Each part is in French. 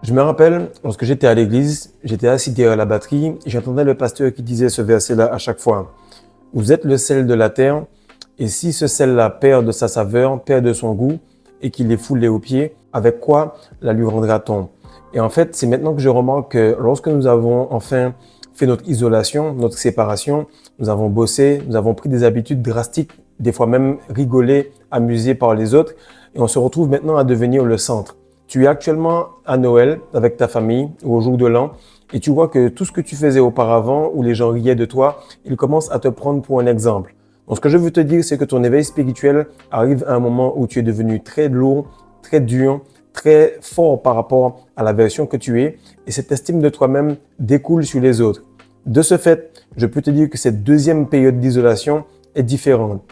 Je me rappelle, lorsque j'étais à l'église, j'étais assis derrière la batterie et j'entendais le pasteur qui disait ce verset-là à chaque fois. Vous êtes le sel de la terre, et si ce sel-là perd de sa saveur, perd de son goût, et qu'il est foulé aux pieds, avec quoi la lui rendra-t-on? Et en fait, c'est maintenant que je remarque que lorsque nous avons enfin fait notre isolation, notre séparation, nous avons bossé, nous avons pris des habitudes drastiques, des fois même rigolé, amusé par les autres, et on se retrouve maintenant à devenir le centre. Tu es actuellement à Noël avec ta famille ou au jour de l'an et tu vois que tout ce que tu faisais auparavant où les gens riaient de toi, ils commencent à te prendre pour un exemple. Donc ce que je veux te dire, c'est que ton éveil spirituel arrive à un moment où tu es devenu très lourd, très dur, très fort par rapport à la version que tu es et cette estime de toi-même découle sur les autres. De ce fait, je peux te dire que cette deuxième période d'isolation est différente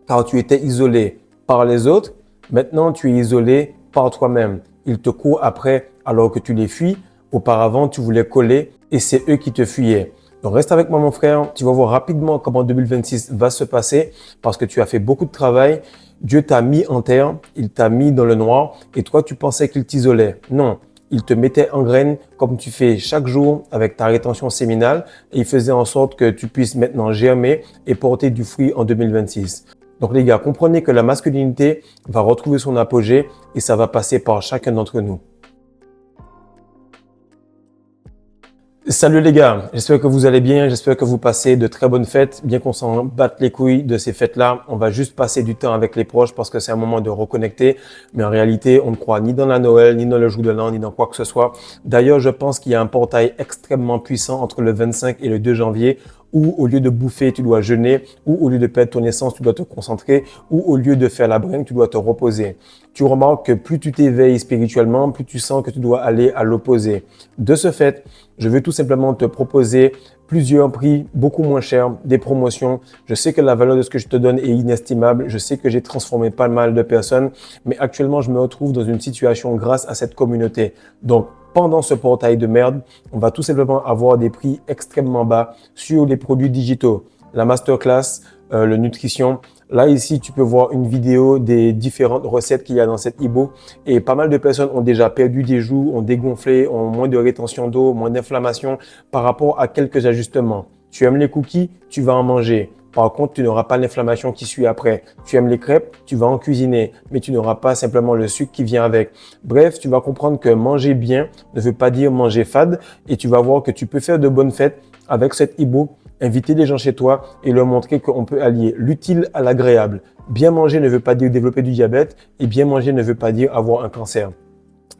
car tu étais isolé par les autres, maintenant tu es isolé par toi-même. Ils te courent après alors que tu les fuis. Auparavant, tu voulais coller et c'est eux qui te fuyaient. Donc reste avec moi mon frère, tu vas voir rapidement comment 2026 va se passer parce que tu as fait beaucoup de travail. Dieu t'a mis en terre, il t'a mis dans le noir et toi tu pensais qu'il t'isolait. Non, il te mettait en graine comme tu fais chaque jour avec ta rétention séminale et il faisait en sorte que tu puisses maintenant germer et porter du fruit en 2026. Donc les gars, comprenez que la masculinité va retrouver son apogée et ça va passer par chacun d'entre nous. Salut les gars, j'espère que vous allez bien, j'espère que vous passez de très bonnes fêtes, bien qu'on s'en batte les couilles de ces fêtes-là, on va juste passer du temps avec les proches parce que c'est un moment de reconnecter, mais en réalité, on ne croit ni dans la Noël, ni dans le jour de l'an, ni dans quoi que ce soit. D'ailleurs, je pense qu'il y a un portail extrêmement puissant entre le 25 et le 2 janvier où au lieu de bouffer, tu dois jeûner, ou au lieu de perdre ton essence, tu dois te concentrer, ou au lieu de faire la bringue, tu dois te reposer. Tu remarques que plus tu t'éveilles spirituellement, plus tu sens que tu dois aller à l'opposé. De ce fait, je veux tout simplement te proposer plusieurs prix beaucoup moins chers, des promotions. Je sais que la valeur de ce que je te donne est inestimable. Je sais que j'ai transformé pas mal de personnes, mais actuellement, je me retrouve dans une situation grâce à cette communauté. Donc, pendant ce portail de merde, on va tout simplement avoir des prix extrêmement bas sur les produits digitaux. La masterclass, le nutrition. Là, ici, tu peux voir une vidéo des différentes recettes qu'il y a dans cet e-book. Et pas mal de personnes ont déjà perdu des joues, ont dégonflé, ont moins de rétention d'eau, moins d'inflammation par rapport à quelques ajustements. Tu aimes les cookies, tu vas en manger. Par contre, tu n'auras pas l'inflammation qui suit après. Tu aimes les crêpes, tu vas en cuisiner, mais tu n'auras pas simplement le sucre qui vient avec. Bref, tu vas comprendre que manger bien ne veut pas dire manger fade et tu vas voir que tu peux faire de bonnes fêtes avec cet e-book, inviter les gens chez toi et leur montrer qu'on peut allier l'utile à l'agréable. Bien manger ne veut pas dire développer du diabète et bien manger ne veut pas dire avoir un cancer.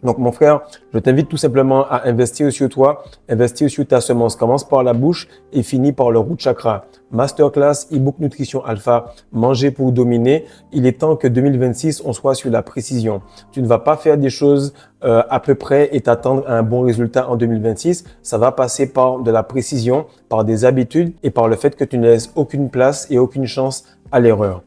Donc, mon frère, je t'invite tout simplement à investir sur toi, investir sur ta semence. Commence par la bouche et finis par le root chakra. Masterclass, e-book Nutrition Alpha, manger pour dominer. Il est temps que 2026, on soit sur la précision. Tu ne vas pas faire des choses à peu près et t'attendre à un bon résultat en 2026. Ça va passer par de la précision, par des habitudes et par le fait que tu ne laisses aucune place et aucune chance à l'erreur.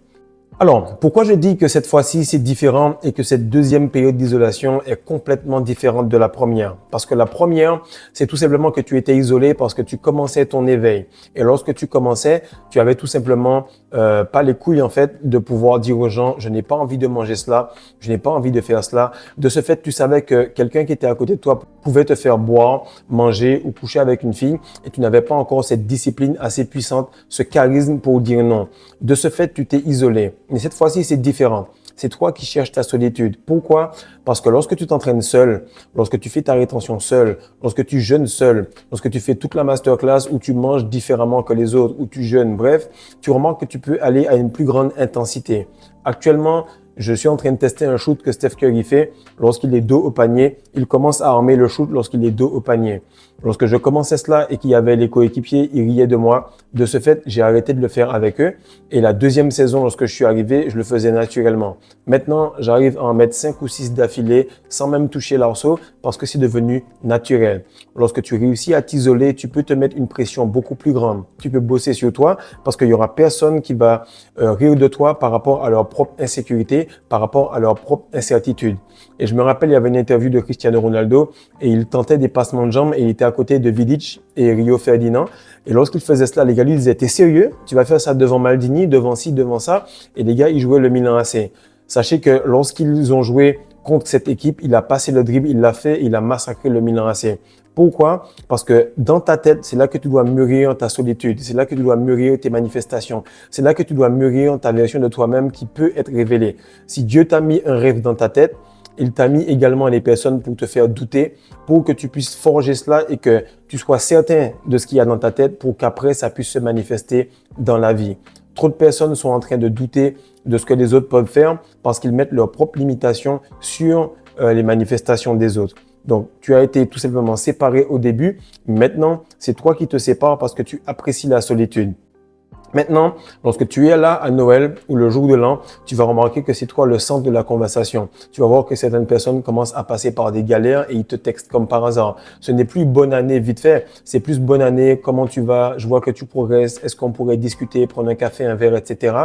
Alors, pourquoi je dis que cette fois-ci, c'est différent et que cette deuxième période d'isolation est complètement différente de la première? Parce que la première, c'est tout simplement que tu étais isolé parce que tu commençais ton éveil. Et lorsque tu commençais, tu avais tout simplement pas les couilles en fait de pouvoir dire aux gens, je n'ai pas envie de manger cela, je n'ai pas envie de faire cela. De ce fait, tu savais que quelqu'un qui était à côté de toi pouvait te faire boire, manger ou coucher avec une fille et tu n'avais pas encore cette discipline assez puissante, ce charisme pour dire non. De ce fait, tu t'es isolé. Mais cette fois-ci, c'est différent. C'est toi qui cherches ta solitude. Pourquoi? Parce que lorsque tu t'entraînes seul, lorsque tu fais ta rétention seul, lorsque tu jeûnes seul, lorsque tu fais toute la masterclass où tu manges différemment que les autres, où tu jeûnes, bref, tu remarques que tu peux aller à une plus grande intensité. Actuellement, je suis en train de tester un shoot que Steph Curry fait lorsqu'il est dos au panier. Il commence à armer le shoot lorsqu'il est dos au panier. Lorsque je commençais cela et qu'il y avait les coéquipiers, ils riaient de moi. De ce fait, j'ai arrêté de le faire avec eux. Et la deuxième saison, lorsque je suis arrivé, je le faisais naturellement. Maintenant, j'arrive à en mettre 5 ou 6 d'affilée sans même toucher l'arceau parce que c'est devenu naturel. Lorsque tu réussis à t'isoler, tu peux te mettre une pression beaucoup plus grande. Tu peux bosser sur toi parce qu'il y aura personne qui va rire de toi par rapport à leur propre insécurité, par rapport à leur propre incertitude. Et je me rappelle, il y avait une interview de Cristiano Ronaldo et il tentait des passements de jambes et il était à côté de Vidic et Rio Ferdinand. Et lorsqu'il faisait cela, les gars lui disaient, t'es sérieux? Tu vas faire ça devant Maldini, devant ci, devant ça? Et les gars, ils jouaient le Milan AC. Sachez que lorsqu'ils ont joué contre cette équipe, il a passé le dribble, il l'a fait, il a massacré le Milan AC. Pourquoi? Parce que dans ta tête, c'est là que tu dois mûrir ta solitude, c'est là que tu dois mûrir tes manifestations, c'est là que tu dois mûrir ta version de toi-même qui peut être révélée. Si Dieu t'a mis un rêve dans ta tête, il t'a mis également les personnes pour te faire douter, pour que tu puisses forger cela et que tu sois certain de ce qu'il y a dans ta tête pour qu'après ça puisse se manifester dans la vie. Trop de personnes sont en train de douter de ce que les autres peuvent faire parce qu'ils mettent leurs propres limitations sur les manifestations des autres. Donc, tu as été tout simplement séparé au début. Maintenant, c'est toi qui te sépares parce que tu apprécies la solitude. Maintenant, lorsque tu es là à Noël ou le jour de l'an, tu vas remarquer que c'est toi le centre de la conversation. Tu vas voir que certaines personnes commencent à passer par des galères et ils te textent comme par hasard. Ce n'est plus bonne année vite fait, c'est plus bonne année, comment tu vas, je vois que tu progresses, est-ce qu'on pourrait discuter, prendre un café, un verre, etc.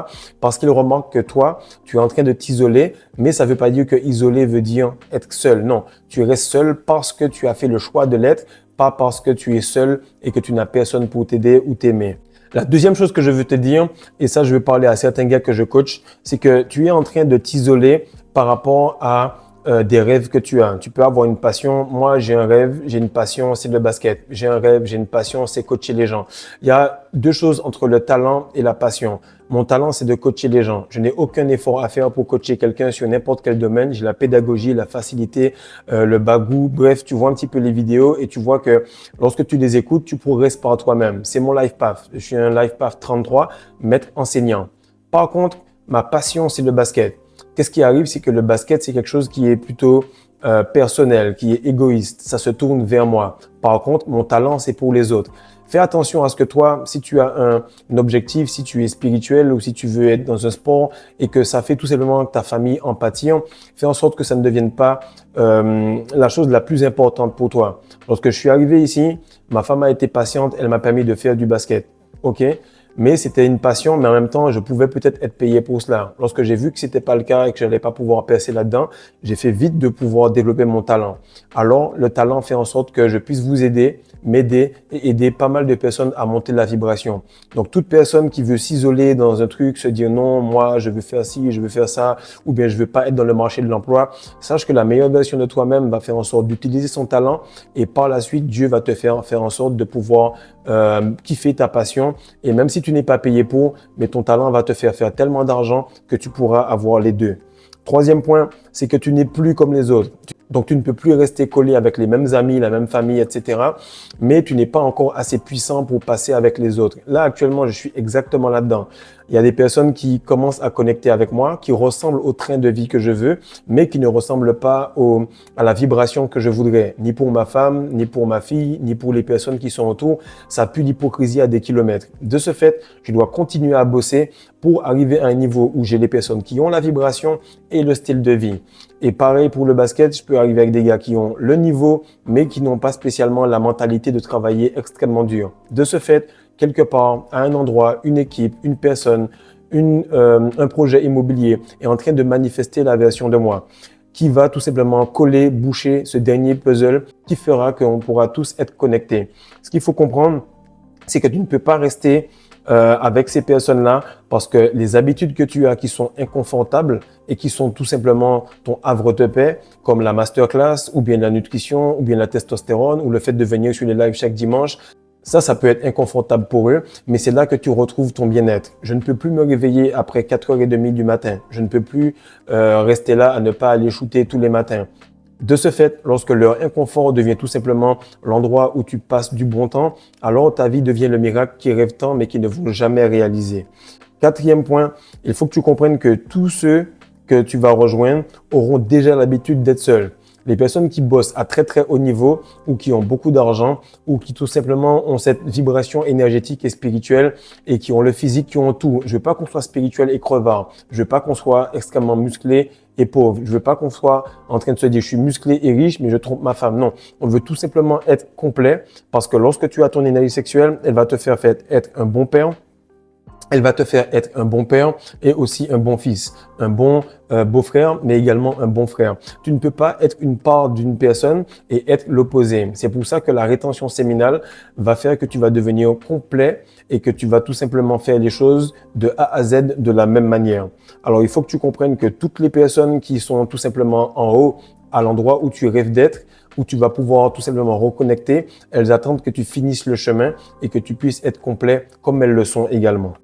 Parce qu'ils remarquent que toi, tu es en train de t'isoler, mais ça ne veut pas dire que isoler veut dire être seul. Non, tu restes seul parce que tu as fait le choix de l'être, pas parce que tu es seul et que tu n'as personne pour t'aider ou t'aimer. La deuxième chose que je veux te dire, et ça je veux parler à certains gars que je coach, c'est que tu es en train de t'isoler par rapport à des rêves que tu as. Tu peux avoir une passion. Moi, j'ai un rêve, j'ai une passion, c'est le basket. J'ai un rêve, j'ai une passion, c'est coacher les gens. Il y a deux choses entre le talent et la passion. Mon talent, c'est de coacher les gens. Je n'ai aucun effort à faire pour coacher quelqu'un sur n'importe quel domaine. J'ai la pédagogie, la facilité, le bagou. Bref, tu vois un petit peu les vidéos et tu vois que lorsque tu les écoutes, tu progresses par toi-même. C'est mon life path. Je suis un life path 33, maître enseignant. Par contre, ma passion, c'est le basket. Qu'est-ce qui arrive, c'est que le basket, c'est quelque chose qui est plutôt personnel, qui est égoïste. Ça se tourne vers moi. Par contre, mon talent, c'est pour les autres. Fais attention à ce que toi, si tu as un objectif, si tu es spirituel ou si tu veux être dans un sport et que ça fait tout simplement que ta famille en pâtit, fais en sorte que ça ne devienne pas la chose la plus importante pour toi. Lorsque je suis arrivé ici, ma femme a été patiente, elle m'a permis de faire du basket. OK? Mais c'était une passion, mais en même temps, je pouvais peut-être être payé pour cela. Lorsque j'ai vu que c'était pas le cas et que je n'allais pas pouvoir percer là-dedans, j'ai fait vite de pouvoir développer mon talent. Alors, le talent fait en sorte que je puisse vous aider, m'aider et aider pas mal de personnes à monter la vibration. Donc, toute personne qui veut s'isoler dans un truc, se dire non, moi, je veux faire ci, je veux faire ça, ou bien je veux pas être dans le marché de l'emploi, sache que la meilleure version de toi-même va faire en sorte d'utiliser son talent et par la suite, Dieu va te faire en sorte de pouvoir kiffer ta passion. Et même si tu n'es pas payé pour, mais ton talent va te faire tellement d'argent que tu pourras avoir les deux. Troisième point, c'est que tu n'es plus comme les autres. Donc, tu ne peux plus rester collé avec les mêmes amis, la même famille, etc. Mais tu n'es pas encore assez puissant pour passer avec les autres. Là, actuellement, je suis exactement là-dedans. Il y a des personnes qui commencent à connecter avec moi, qui ressemblent au train de vie que je veux, mais qui ne ressemblent pas à la vibration que je voudrais. Ni pour ma femme, ni pour ma fille, ni pour les personnes qui sont autour. Ça pue l'hypocrisie à des kilomètres. De ce fait, je dois continuer à bosser pour arriver à un niveau où j'ai les personnes qui ont la vibration et le style de vie. Et pareil pour le basket, je peux arriver avec des gars qui ont le niveau, mais qui n'ont pas spécialement la mentalité de travailler extrêmement dur. De ce fait, quelque part, à un endroit, une équipe, une personne, un projet immobilier est en train de manifester la version de moi qui va tout simplement coller, boucher ce dernier puzzle qui fera qu'on pourra tous être connectés. Ce qu'il faut comprendre, c'est que tu ne peux pas rester avec ces personnes-là parce que les habitudes que tu as qui sont inconfortables et qui sont tout simplement ton havre de paix, comme la masterclass ou bien la nutrition ou bien la testostérone ou le fait de venir sur les lives chaque dimanche, ça peut être inconfortable pour eux, mais c'est là que tu retrouves ton bien-être. Je ne peux plus me réveiller après 4h30 du matin. Je ne peux plus rester là à ne pas aller shooter tous les matins. De ce fait, lorsque leur inconfort devient tout simplement l'endroit où tu passes du bon temps, alors ta vie devient le miracle qui rêve tant mais qui ne vont jamais réaliser. Quatrième point, il faut que tu comprennes que tous ceux que tu vas rejoindre auront déjà l'habitude d'être seuls. Les personnes qui bossent à très très haut niveau ou qui ont beaucoup d'argent ou qui tout simplement ont cette vibration énergétique et spirituelle et qui ont le physique, qui ont tout. Je veux pas qu'on soit spirituel et crevard. Je veux pas qu'on soit extrêmement musclé et pauvre. Je veux pas qu'on soit en train de se dire je suis musclé et riche mais je trompe ma femme. Non, on veut tout simplement être complet parce que lorsque tu as ton énergie sexuelle, elle va te faire être un bon père, Elle va te faire être un bon père et aussi un bon fils, un bon beau-frère, mais également un bon frère. Tu ne peux pas être une part d'une personne et être l'opposé. C'est pour ça que la rétention séminale va faire que tu vas devenir complet et que tu vas tout simplement faire les choses de A à Z de la même manière. Alors, il faut que tu comprennes que toutes les personnes qui sont tout simplement en haut, à l'endroit où tu rêves d'être, où tu vas pouvoir tout simplement reconnecter, elles attendent que tu finisses le chemin et que tu puisses être complet comme elles le sont également.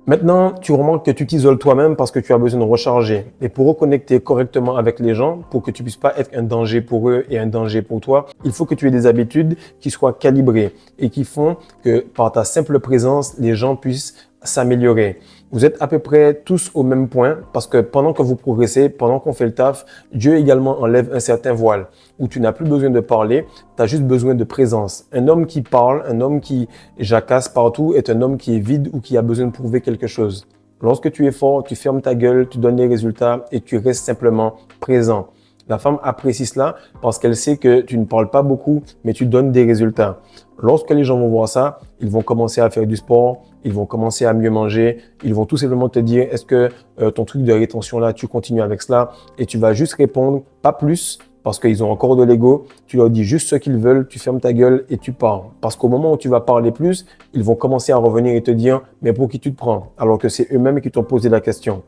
Maintenant, tu remarques que tu t'isoles toi-même parce que tu as besoin de recharger. Et pour reconnecter correctement avec les gens, pour que tu puisses pas être un danger pour eux et un danger pour toi, il faut que tu aies des habitudes qui soient calibrées et qui font que par ta simple présence, les gens puissent s'améliorer. Vous êtes à peu près tous au même point parce que pendant que vous progressez, pendant qu'on fait le taf, Dieu également enlève un certain voile où tu n'as plus besoin de parler, tu as juste besoin de présence. Un homme qui parle, un homme qui jacasse partout est un homme qui est vide ou qui a besoin de prouver quelque chose. Lorsque tu es fort, tu fermes ta gueule, tu donnes les résultats et tu restes simplement présent. La femme apprécie cela parce qu'elle sait que tu ne parles pas beaucoup, mais tu donnes des résultats. Lorsque les gens vont voir ça, ils vont commencer à faire du sport, ils vont commencer à mieux manger, ils vont tout simplement te dire, est-ce que ton truc de rétention là, tu continues avec cela? Et tu vas juste répondre, pas plus, parce qu'ils ont encore de l'ego. Tu leur dis juste ce qu'ils veulent, tu fermes ta gueule et tu pars. Parce qu'au moment où tu vas parler plus, ils vont commencer à revenir et te dire, mais pour qui tu te prends? Alors que c'est eux-mêmes qui t'ont posé la question.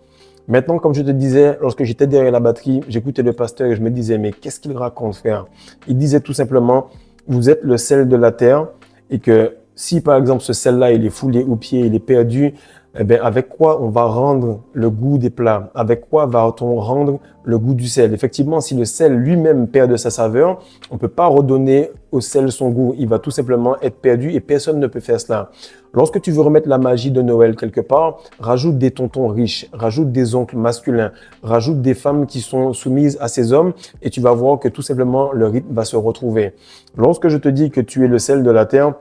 Maintenant, comme je te disais, lorsque j'étais derrière la batterie, j'écoutais le pasteur et je me disais, mais qu'est-ce qu'il raconte, frère? Il disait tout simplement, vous êtes le sel de la terre et que si, par exemple, ce sel-là, il est foulé aux pieds, il est perdu, eh bien, avec quoi on va rendre le goût des plats? Avec quoi va-t-on rendre le goût du sel? Effectivement, si le sel lui-même perd de sa saveur, on ne peut pas redonner au sel son goût. Il va tout simplement être perdu et personne ne peut faire cela. Lorsque tu veux remettre la magie de Noël quelque part, rajoute des tontons riches, rajoute des oncles masculins, rajoute des femmes qui sont soumises à ces hommes et tu vas voir que tout simplement le rythme va se retrouver. Lorsque je te dis que tu es le sel de la terre,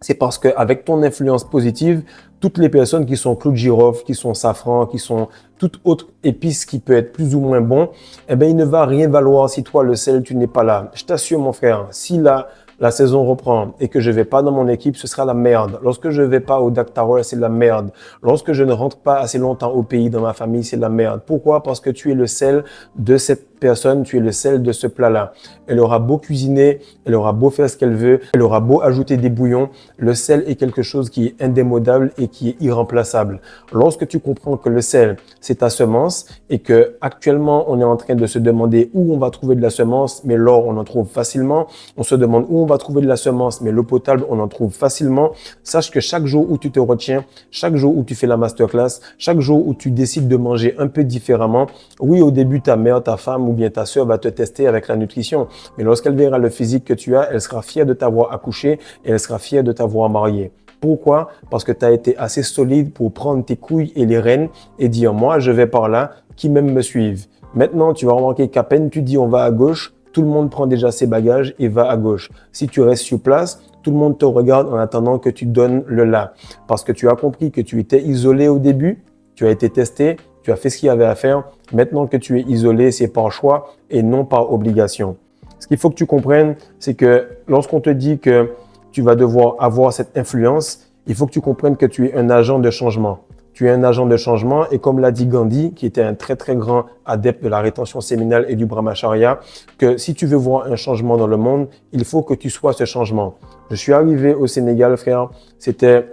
c'est parce qu'avec ton influence positive, toutes les personnes qui sont clous de girofle, qui sont safran, qui sont toute autre épice qui peut être plus ou moins bon, eh bien, il ne va rien valoir si toi, le sel, tu n'es pas là. Je t'assure, mon frère, si la saison reprend et que je vais pas dans mon équipe, ce sera la merde. Lorsque je vais pas au Dak Tower, c'est la merde. Lorsque je ne rentre pas assez longtemps au pays dans ma famille, c'est la merde. Pourquoi? Parce que tu es le sel de cette personne, tu es le sel de ce plat-là. Elle aura beau cuisiner, elle aura beau faire ce qu'elle veut, elle aura beau ajouter des bouillons, le sel est quelque chose qui est indémodable et qui est irremplaçable. Lorsque tu comprends que le sel, c'est ta semence et que actuellement on est en train de se demander où on va trouver de la semence, mais l'or on en trouve facilement. On se demande où on va trouver de la semence, mais l'eau potable on en trouve facilement. Sache que chaque jour où tu te retiens, chaque jour où tu fais la masterclass, chaque jour où tu décides de manger un peu différemment, oui au début ta mère, ta femme ou bien ta sœur va te tester avec la nutrition, mais lorsqu'elle verra le physique que tu as, elle sera fière de t'avoir accouché et elle sera fière de t'avoir marié. Pourquoi? Parce que tu as été assez solide pour prendre tes couilles et les rênes et dire, moi, je vais par là, qui même me suivent. Maintenant, tu vas remarquer qu'à peine tu dis on va à gauche, tout le monde prend déjà ses bagages et va à gauche. Si tu restes sur place, tout le monde te regarde en attendant que tu donnes le là. Parce que tu as compris que tu étais isolé au début, tu as été testé, tu as fait ce qu'il y avait à faire. Maintenant que tu es isolé, c'est par choix et non par obligation. Ce qu'il faut que tu comprennes, c'est que lorsqu'on te dit que tu vas devoir avoir cette influence, il faut que tu comprennes que tu es un agent de changement. Tu es un agent de changement et comme l'a dit Gandhi, qui était un très très grand adepte de la rétention séminale et du brahmacharya, que si tu veux voir un changement dans le monde, il faut que tu sois ce changement. Je suis arrivé au Sénégal, frère, c'était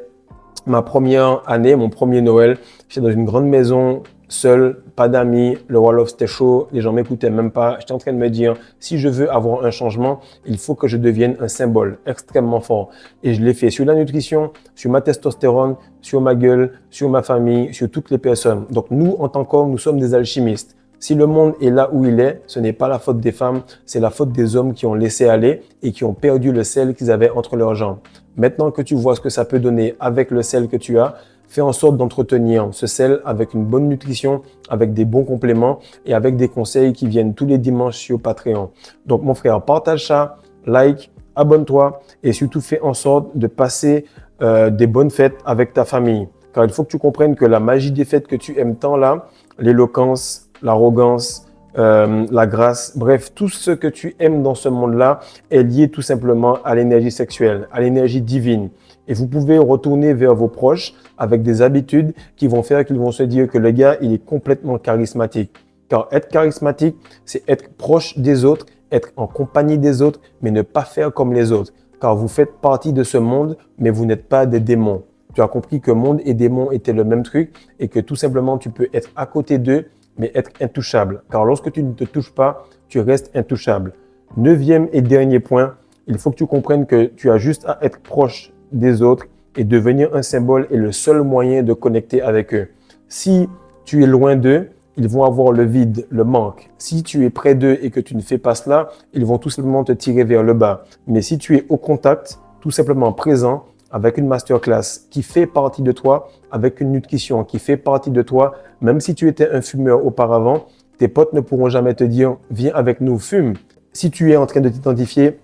ma première année, mon premier Noël. J'étais dans une grande maison, seul, pas d'amis, le Wolof c'était chaud, les gens m'écoutaient même pas. J'étais en train de me dire, si je veux avoir un changement, il faut que je devienne un symbole extrêmement fort. Et je l'ai fait sur la nutrition, sur ma testostérone, sur ma gueule, sur ma famille, sur toutes les personnes. Donc nous, en tant qu'hommes, nous sommes des alchimistes. Si le monde est là où il est, ce n'est pas la faute des femmes, c'est la faute des hommes qui ont laissé aller et qui ont perdu le sel qu'ils avaient entre leurs jambes. Maintenant que tu vois ce que ça peut donner avec le sel que tu as, fais en sorte d'entretenir ce sel avec une bonne nutrition, avec des bons compléments et avec des conseils qui viennent tous les dimanches sur Patreon. Donc mon frère, partage ça, like, abonne-toi et surtout fais en sorte de passer des bonnes fêtes avec ta famille. Car il faut que tu comprennes que la magie des fêtes que tu aimes tant là, l'éloquence, l'arrogance, la grâce. Bref, tout ce que tu aimes dans ce monde-là est lié tout simplement à l'énergie sexuelle, à l'énergie divine. Et vous pouvez retourner vers vos proches avec des habitudes qui vont faire qu'ils vont se dire que le gars, il est complètement charismatique. Car être charismatique, c'est être proche des autres, être en compagnie des autres, mais ne pas faire comme les autres. Car vous faites partie de ce monde, mais vous n'êtes pas des démons. Tu as compris que monde et démon étaient le même truc et que tout simplement, tu peux être à côté d'eux, mais être intouchable. Car lorsque tu ne te touches pas, tu restes intouchable. 9e et dernier point, il faut que tu comprennes que tu as juste à être proche des autres et devenir un symbole est le seul moyen de connecter avec eux. Si tu es loin d'eux, ils vont avoir le vide, le manque. Si tu es près d'eux et que tu ne fais pas cela, ils vont tout simplement te tirer vers le bas. Mais si tu es au contact, tout simplement présent, avec une masterclass qui fait partie de toi, avec une nutrition qui fait partie de toi, même si tu étais un fumeur auparavant, tes potes ne pourront jamais te dire « viens avec nous, fume ». Si tu es en train de t'identifier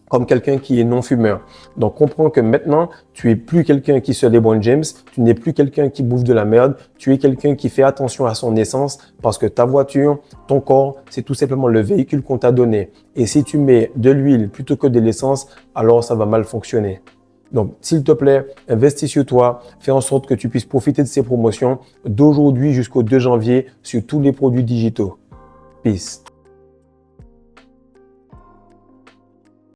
comme quelqu'un qui est non-fumeur. Donc, comprends que maintenant, tu es plus quelqu'un qui se LeBron James, tu n'es plus quelqu'un qui bouffe de la merde, tu es quelqu'un qui fait attention à son essence parce que ta voiture, ton corps, c'est tout simplement le véhicule qu'on t'a donné. Et si tu mets de l'huile plutôt que de l'essence, alors ça va mal fonctionner. Donc, s'il te plaît, investis sur toi, fais en sorte que tu puisses profiter de ces promotions d'aujourd'hui jusqu'au 2 janvier sur tous les produits digitaux. Peace.